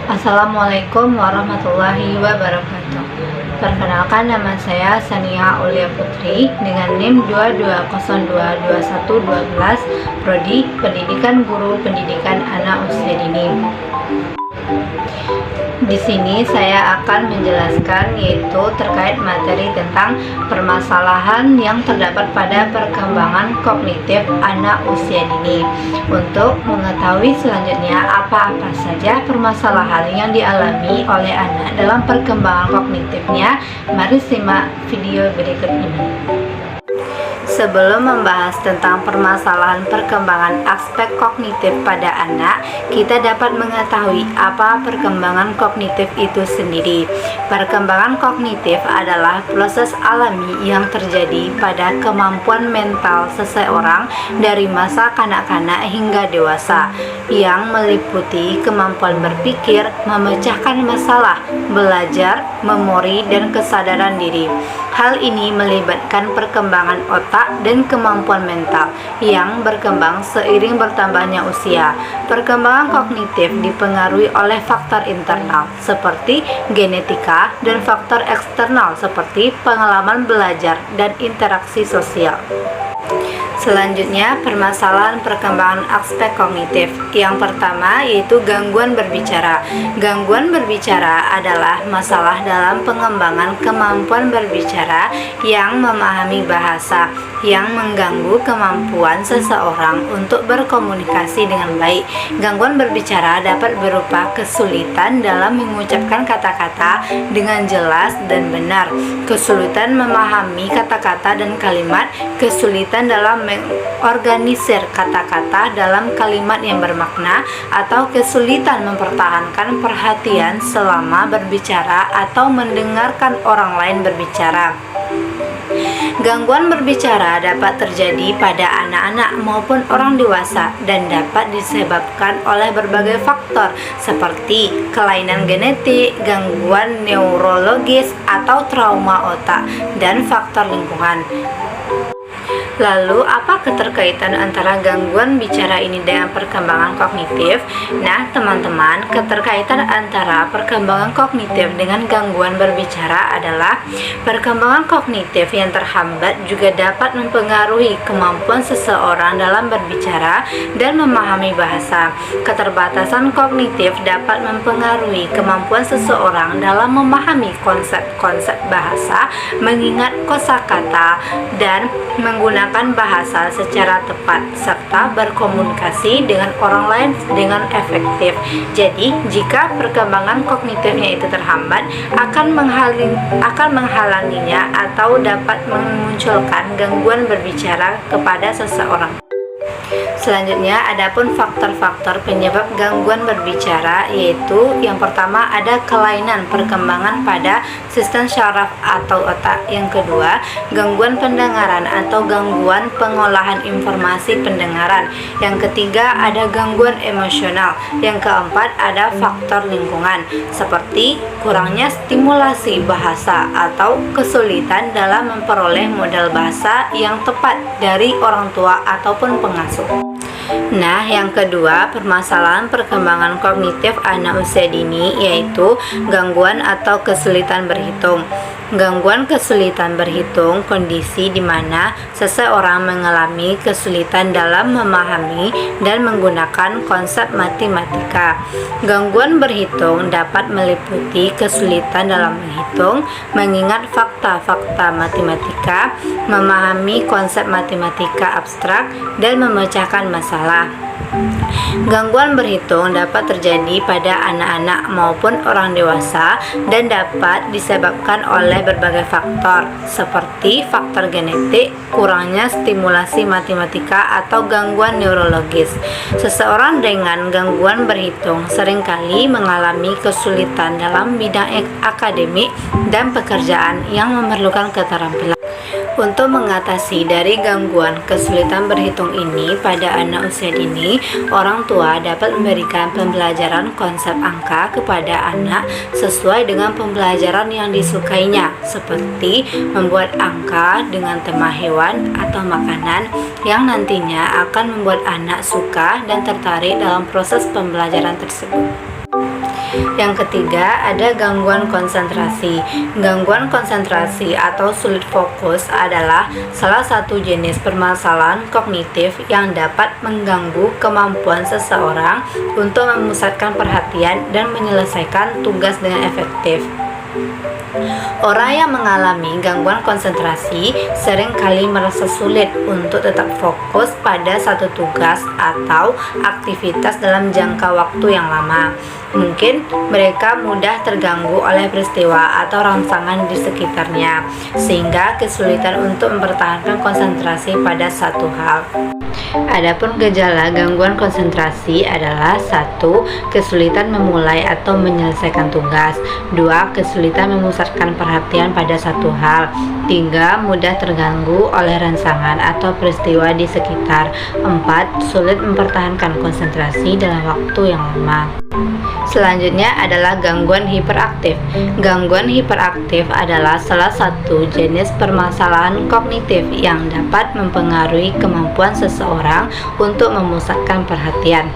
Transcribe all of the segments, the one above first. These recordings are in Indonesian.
Assalamualaikum warahmatullahi wabarakatuh. Perkenalkan, nama saya Sania Aulia Putri dengan NIM 22022112, Prodi Pendidikan Guru Pendidikan Anak Usia Dini. Di sini saya akan menjelaskan yaitu terkait materi tentang permasalahan yang terdapat pada perkembangan kognitif anak usia dini. Untuk mengetahui selanjutnya apa-apa saja permasalahan yang dialami oleh anak dalam perkembangan kognitifnya, mari simak video berikut ini. Sebelum membahas tentang permasalahan perkembangan aspek kognitif pada anak, kita dapat mengetahui apa perkembangan kognitif itu sendiri. Perkembangan kognitif adalah proses alami yang terjadi pada kemampuan mental seseorang dari masa kanak-kanak hingga dewasa, yang meliputi kemampuan berpikir, memecahkan masalah, belajar, memori, dan kesadaran diri. Hal ini melibatkan perkembangan otak dan kemampuan mental yang berkembang seiring bertambahnya usia. Perkembangan kognitif dipengaruhi oleh faktor internal seperti genetika dan faktor eksternal seperti pengalaman belajar dan interaksi sosial. Selanjutnya, permasalahan perkembangan aspek kognitif. Yang pertama yaitu gangguan berbicara. Gangguan berbicara adalah masalah dalam pengembangan kemampuan berbicara yang memahami bahasa, yang mengganggu kemampuan seseorang untuk berkomunikasi dengan baik. Gangguan berbicara dapat berupa kesulitan dalam mengucapkan kata-kata dengan jelas dan benar, kesulitan memahami kata-kata dan kalimat, kesulitan dalam mengorganisir kata-kata dalam kalimat yang bermakna, atau kesulitan mempertahankan perhatian selama berbicara atau mendengarkan orang lain berbicara. Gangguan berbicara dapat terjadi pada anak-anak maupun orang dewasa dan dapat disebabkan oleh berbagai faktor seperti kelainan genetik, gangguan neurologis atau trauma otak, dan faktor lingkungan. Lalu, apa keterkaitan antara gangguan bicara ini dengan perkembangan kognitif? Nah, teman-teman, keterkaitan antara perkembangan kognitif dengan gangguan berbicara adalah perkembangan kognitif yang terhambat juga dapat mempengaruhi kemampuan seseorang dalam berbicara dan memahami bahasa. Keterbatasan kognitif dapat mempengaruhi kemampuan seseorang dalam memahami konsep-konsep bahasa, mengingat kosakata, dan menggunakan bahasa secara tepat serta berkomunikasi dengan orang lain dengan efektif. Jadi, jika perkembangan kognitifnya itu terhambat, akan menghalanginya atau dapat memunculkan gangguan berbicara kepada seseorang. Selanjutnya, adapun faktor-faktor penyebab gangguan berbicara, yaitu yang pertama ada kelainan perkembangan pada sistem syaraf atau otak. Yang kedua, gangguan pendengaran atau gangguan pengolahan informasi pendengaran. Yang ketiga, ada gangguan emosional. Yang keempat, ada faktor lingkungan seperti kurangnya stimulasi bahasa atau kesulitan dalam memperoleh modal bahasa yang tepat dari orang tua ataupun pengasuh. Nah, yang kedua, permasalahan perkembangan kognitif anak usia dini yaitu gangguan atau kesulitan berhitung. Gangguan kesulitan berhitung kondisi di mana seseorang mengalami kesulitan dalam memahami dan menggunakan konsep matematika. Gangguan berhitung dapat meliputi kesulitan dalam menghitung, mengingat fakta-fakta matematika, memahami konsep matematika abstrak, dan memecahkan masalah. Gangguan berhitung dapat terjadi pada anak-anak maupun orang dewasa dan dapat disebabkan oleh berbagai faktor seperti faktor genetik, kurangnya stimulasi matematika, atau gangguan neurologis. Seseorang dengan gangguan berhitung seringkali mengalami kesulitan dalam bidang akademik dan pekerjaan yang memerlukan keterampilan. Untuk mengatasi dari gangguan kesulitan berhitung ini pada anak usia dini, orang tua dapat memberikan pembelajaran konsep angka kepada anak sesuai dengan pembelajaran yang disukainya, seperti membuat angka dengan tema hewan atau makanan yang nantinya akan membuat anak suka dan tertarik dalam proses pembelajaran tersebut. Yang ketiga, ada gangguan konsentrasi. Gangguan konsentrasi atau sulit fokus adalah salah satu jenis permasalahan kognitif yang dapat mengganggu kemampuan seseorang untuk memusatkan perhatian dan menyelesaikan tugas dengan efektif. Orang yang mengalami gangguan konsentrasi seringkali merasa sulit untuk tetap fokus pada satu tugas atau aktivitas dalam jangka waktu yang lama. Mungkin mereka mudah terganggu oleh peristiwa atau rangsangan di sekitarnya, sehingga kesulitan untuk mempertahankan konsentrasi pada satu hal. Adapun gejala gangguan konsentrasi adalah 1. Kesulitan memulai atau menyelesaikan tugas. 2. Kesulitan memusatkan perhatian pada satu hal. 3. Mudah terganggu oleh rangsangan atau peristiwa di sekitar. 4. Sulit mempertahankan konsentrasi dalam waktu yang lama. Selanjutnya adalah gangguan hiperaktif. Gangguan hiperaktif adalah salah satu jenis permasalahan kognitif yang dapat mempengaruhi kemampuan seseorang untuk memusatkan perhatian,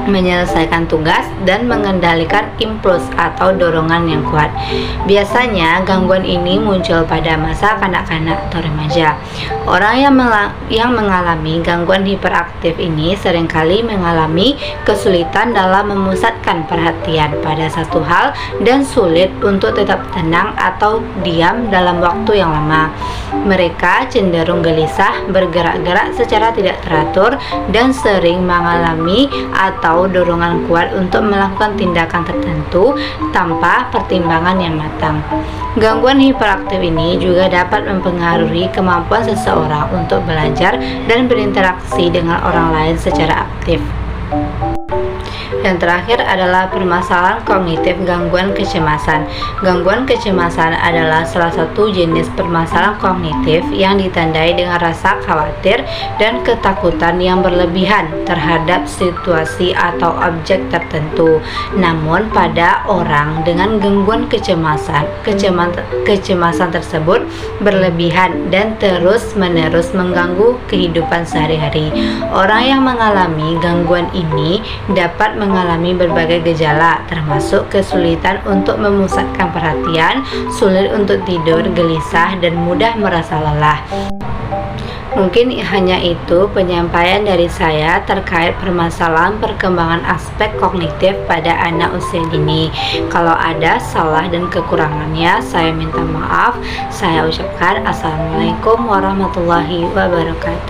menyelesaikan tugas, dan mengendalikan impuls atau dorongan yang kuat. Biasanya gangguan ini muncul pada masa kanak-kanak atau remaja. Orang yang mengalami gangguan hiperaktif ini seringkali mengalami kesulitan dalam memusatkan perhatian pada satu hal dan sulit untuk tetap tenang atau diam dalam waktu yang lama. Mereka cenderung gelisah, bergerak-gerak secara tidak teratur, dan sering mengalami atau dorongan kuat untuk melakukan tindakan tertentu tanpa pertimbangan yang matang. Gangguan hiperaktif ini juga dapat mempengaruhi kemampuan seseorang untuk belajar dan berinteraksi dengan orang lain secara aktif. Yang terakhir adalah permasalahan kognitif gangguan kecemasan. Gangguan kecemasan adalah salah satu jenis permasalahan kognitif yang ditandai dengan rasa khawatir dan ketakutan yang berlebihan terhadap situasi atau objek tertentu. Namun pada orang dengan gangguan kecemasan tersebut berlebihan dan terus-menerus mengganggu kehidupan sehari-hari. Orang yang mengalami gangguan ini dapat mengalami berbagai gejala, termasuk kesulitan untuk memusatkan perhatian, sulit untuk tidur, gelisah, dan mudah merasa lelah. Mungkin hanya itu penyampaian dari saya terkait permasalahan perkembangan aspek kognitif pada anak usia dini. Kalau ada salah dan kekurangannya, saya minta maaf. Saya ucapkan Assalamualaikum warahmatullahi wabarakatuh.